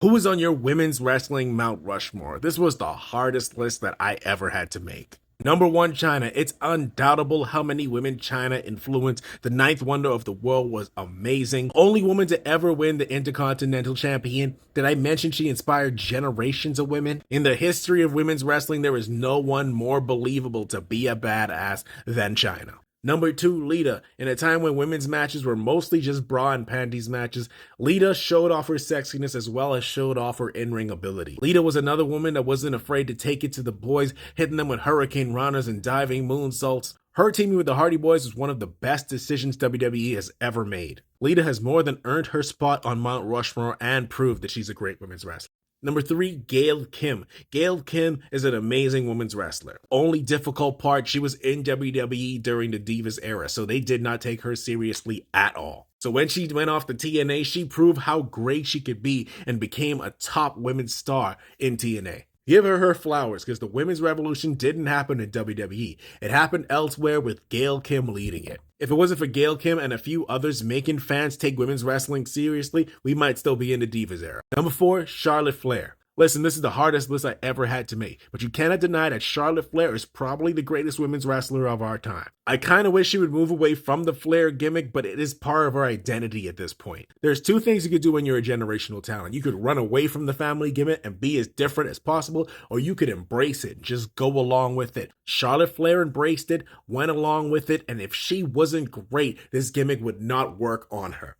Who is on your women's wrestling Mount Rushmore? This was the hardest list that I ever had to make. Number one, China. It's undoubtable how many women China influenced. The ninth wonder of the world was amazing. Only woman to ever win the Intercontinental Champion. Did I mention she inspired generations of women? In the history of women's wrestling, there is no one more believable to be a badass than China. Number two, Lita. In a time when women's matches were mostly just bra and panties matches, Lita showed off her sexiness as well as showed off her in-ring ability. Lita was another woman that wasn't afraid to take it to the boys, hitting them with hurricane runners and diving moonsaults. Her teaming with the Hardy Boys was one of the best decisions WWE has ever made. Lita has more than earned her spot on Mount Rushmore and proved that she's a great women's wrestler. Number three, Gail Kim. Gail Kim is an amazing women's wrestler. Only difficult part, she was in WWE during the Divas era, so they did not take her seriously at all. So when she went off the TNA, she proved how great she could be and became a top women's star in TNA. Give her flowers, because the women's revolution didn't happen in WWE. It happened elsewhere with Gail Kim leading it. If it wasn't for Gail Kim and a few others making fans take women's wrestling seriously, we might still be in the Divas era. Number four, Charlotte Flair. Listen, this is the hardest list I ever had to make, but you cannot deny that Charlotte Flair is probably the greatest women's wrestler of our time. I kind of wish she would move away from the Flair gimmick, but it is part of her identity at this point. There's two things you could do when you're a generational talent. You could run away from the family gimmick and be as different as possible, or you could embrace it and just go along with it. Charlotte Flair embraced it, went along with it, and if she wasn't great, this gimmick would not work on her.